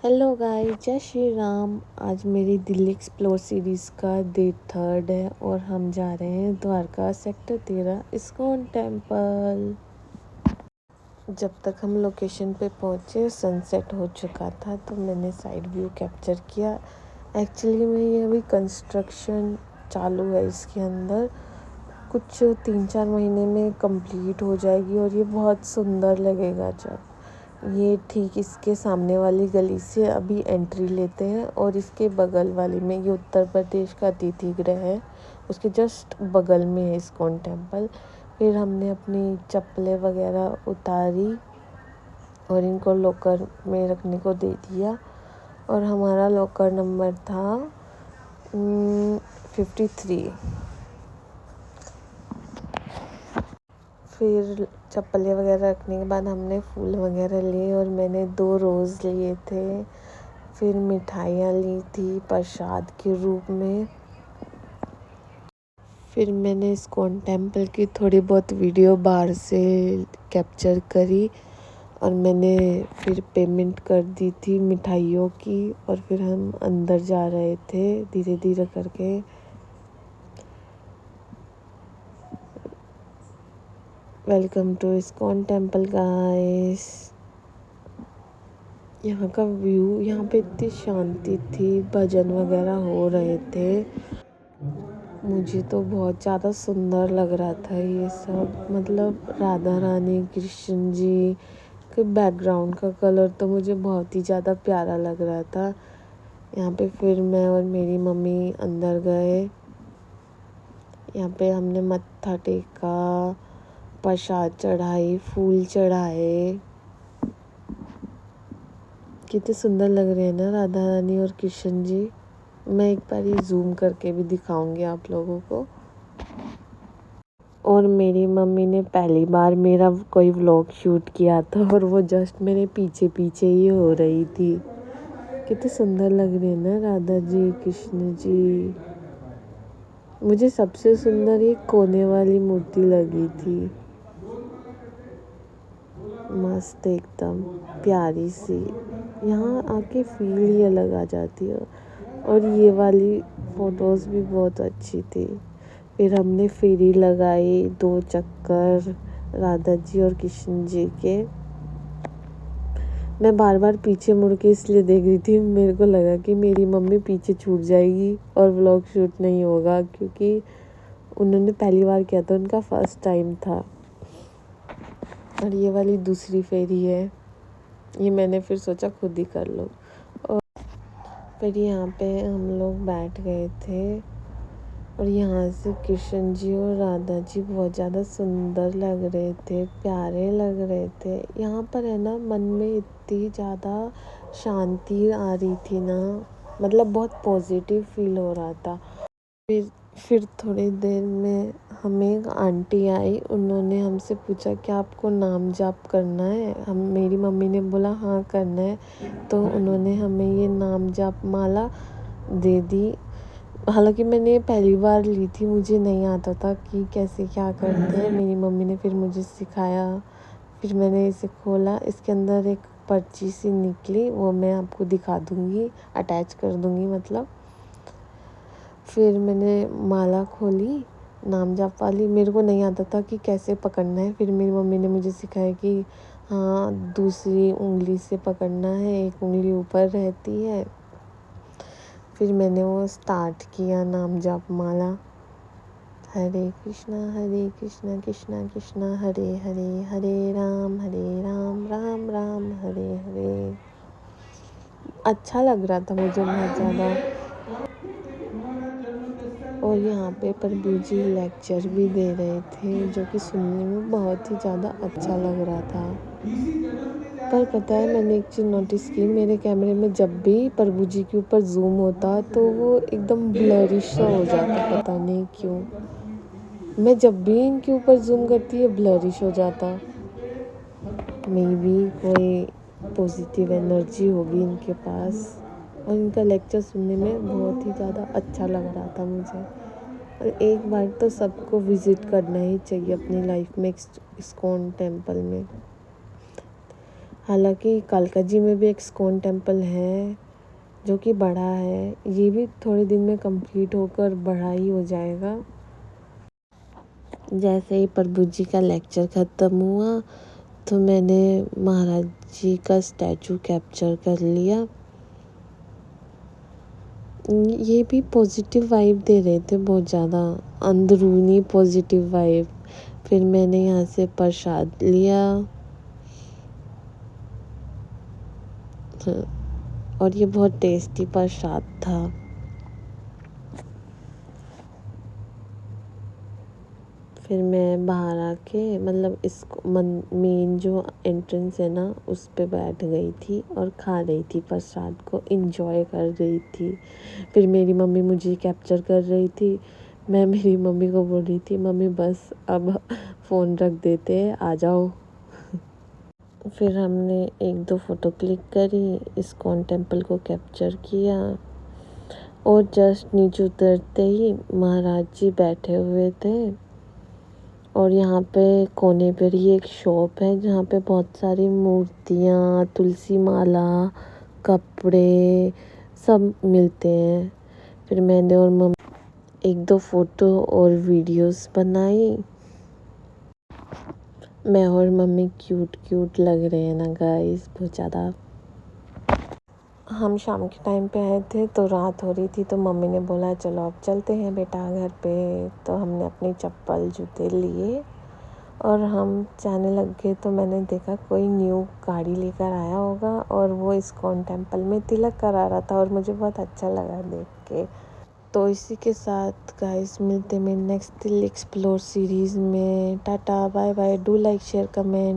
Hello guys, जय श्री राम। आज मेरी दिल्ली एक्सप्लोर सीरीज़ का डे 3 है और हम जा रहे हैं द्वारका सेक्टर 13 इस्कॉन टेम्पल। जब तक हम लोकेशन पे पहुँचे सनसेट हो चुका था, तो मैंने साइड व्यू कैप्चर किया। एक्चुअली में ये अभी कंस्ट्रक्शन चालू है, इसके अंदर कुछ 3-4 महीने में कंप्लीट हो जाएगी और ये बहुत सुंदर लगेगा। जब ये ठीक इसके सामने वाली गली से अभी एंट्री लेते हैं और इसके बगल वाली में ये उत्तर प्रदेश का अतिथि गृह है, उसके जस्ट बगल में है इस्कॉन टेम्पल। फिर हमने अपनी चप्पलें वगैरह उतारी और इनको लॉकर में रखने को दे दिया और हमारा लॉकर नंबर था 53। फिर चप्पलें वगैरह रखने के बाद हमने फूल वगैरह लिए और मैंने 2 रोज़ लिए थे। फिर मिठाइयाँ ली थी प्रसाद के रूप में। फिर मैंने इस्कॉन टेम्पल की थोड़ी बहुत वीडियो बाहर से कैप्चर करी और मैंने फिर पेमेंट कर दी थी मिठाइयों की और फिर हम अंदर जा रहे थे धीरे धीरे करके। Welcome to ISKCON temple guys. यहाँ का व्यू, यहाँ पे इतनी शांति थी, भजन वगैरह हो रहे थे। मुझे तो बहुत ज़्यादा सुंदर लग रहा था ये सब। मतलब राधा रानी कृष्ण जी के बैकग्राउंड का कलर तो मुझे बहुत ही ज़्यादा प्यारा लग रहा था। यहाँ पे फिर मैं और मेरी मम्मी अंदर गए। यहाँ पे हमने मत्था टेका, प्रसाद चढ़ाई, फूल चढ़ाए। कितने सुंदर लग रहे हैं ना राधा रानी और कृष्ण जी। मैं एक बार ये जूम करके भी दिखाऊंगी आप लोगों को। और मेरी मम्मी ने पहली बार मेरा कोई व्लॉग शूट किया था और वो जस्ट मेरे पीछे पीछे ही हो रही थी। कितने सुंदर लग रहे हैं ना राधा जी कृष्ण जी। मुझे सबसे सुंदर ये कोने वाली मूर्ति लगी थी, मस्त एकदम प्यारी सी। यहाँ आके फील ही अलग आ जाती है। और ये वाली फ़ोटोज़ भी बहुत अच्छी थी। फिर हमने फेरी लगाई 2 चक्कर राधा जी और कृष्ण जी के। मैं बार बार पीछे मुड़ के इसलिए देख रही थी, मेरे को लगा कि मेरी मम्मी पीछे छूट जाएगी और व्लॉग शूट नहीं होगा, क्योंकि उन्होंने पहली बार किया था, उनका फर्स्ट टाइम था। और ये वाली दूसरी फेरी है, ये मैंने फिर सोचा खुद ही कर लो। और फिर यहाँ पे हम लोग बैठ गए थे और यहाँ से कृष्ण जी और राधा जी बहुत ज़्यादा सुंदर लग रहे थे, प्यारे लग रहे थे। यहाँ पर है ना, मन में इतनी ज़्यादा शांति आ रही थी ना, मतलब बहुत पॉजिटिव फील हो रहा था। फिर थोड़ी देर में हमें एक आंटी आई, उन्होंने हमसे पूछा कि आपको नाम जाप करना है। मेरी मम्मी ने बोला हाँ करना है, तो उन्होंने हमें ये नाम जाप माला दे दी। हालांकि मैंने ये पहली बार ली थी, मुझे नहीं आता था कि कैसे क्या करते हैं। मेरी मम्मी ने फिर मुझे सिखाया। फिर मैंने इसे खोला, इसके अंदर एक पर्ची सी निकली, वो मैं आपको दिखा दूँगी, अटैच कर दूँगी मतलब। फिर मैंने माला खोली नाम जाप वाली, मेरे को नहीं आता था कि कैसे पकड़ना है। फिर मेरी मम्मी ने मुझे सिखाया कि हाँ दूसरी उंगली से पकड़ना है, एक उंगली ऊपर रहती है। फिर मैंने वो स्टार्ट किया नाम जाप माला। हरे कृष्णा कृष्णा कृष्णा हरे हरे, हरे राम राम राम हरे हरे। अच्छा लग रहा था मुझे बहुत ज़्यादा। और यहाँ पे प्रभु जी लेक्चर भी दे रहे थे, जो कि सुनने में बहुत ही ज़्यादा अच्छा लग रहा था। पर पता है, मैंने एक चीज़ नोटिस की, मेरे कैमरे में जब भी प्रभु जी के ऊपर जूम होता तो वो एकदम ब्लरिश सा हो जाता, पता नहीं क्यों। मैं जब भी इनके ऊपर जूम करती है ब्लरिश हो जाता। मे बी कोई पॉजिटिव एनर्जी होगी इनके पास। और इनका लेक्चर सुनने में बहुत ही ज़्यादा अच्छा लग रहा था मुझे। और एक बार तो सबको विज़िट करना ही चाहिए अपनी लाइफ में इस्कॉन टेम्पल में। हालांकि कालकाजी में भी एक इस्कॉन टेम्पल है जो कि बड़ा है, ये भी थोड़े दिन में कंप्लीट होकर बड़ा ही हो जाएगा। जैसे ही प्रभु जी का लेक्चर ख़त्म हुआ तो मैंने महाराज जी का स्टैचू कैप्चर कर लिया। ये भी पॉजिटिव वाइब दे रहे थे, बहुत ज़्यादा अंदरूनी पॉजिटिव वाइब। फिर मैंने यहाँ से प्रसाद लिया और ये बहुत टेस्टी प्रसाद था। फिर मैं बाहर आके मतलब इस मेन जो एंट्रेंस है ना उस पे बैठ गई थी और खा रही थी प्रसाद को, एंजॉय कर रही थी। फिर मेरी मम्मी मुझे कैप्चर कर रही थी। मैं मेरी मम्मी को बोल रही थी, मम्मी बस अब फ़ोन रख देते हैं, आ जाओ। फिर हमने 1-2 फ़ोटो क्लिक करी, इस्कॉन टेम्पल को कैप्चर किया और जस्ट नीचे उतरते ही महाराज जी बैठे हुए थे। और यहाँ पे कोने पर ही एक शॉप है जहाँ पे बहुत सारी मूर्तियाँ, तुलसी माला, कपड़े सब मिलते हैं। फिर मैंने और मम्मी 1-2 फ़ोटो और वीडियोस बनाई। मैं और मम्मी क्यूट लग रहे हैं ना गाइस, बहुत ज़्यादा। हम शाम के टाइम पे आए थे तो रात हो रही थी, तो मम्मी ने बोला चलो अब चलते हैं बेटा घर पे। तो हमने अपनी चप्पल जूते लिए और हम जाने लग गए। तो मैंने देखा कोई न्यू गाड़ी लेकर आया होगा और वो इस्कॉन टेम्पल में तिलक करा रहा था और मुझे बहुत अच्छा लगा देख के। तो इसी के साथ गाइस मिलते हैं नेक्स्ट दिल एक्सप्लोर सीरीज़ में। Tata bye bye, do like share comment.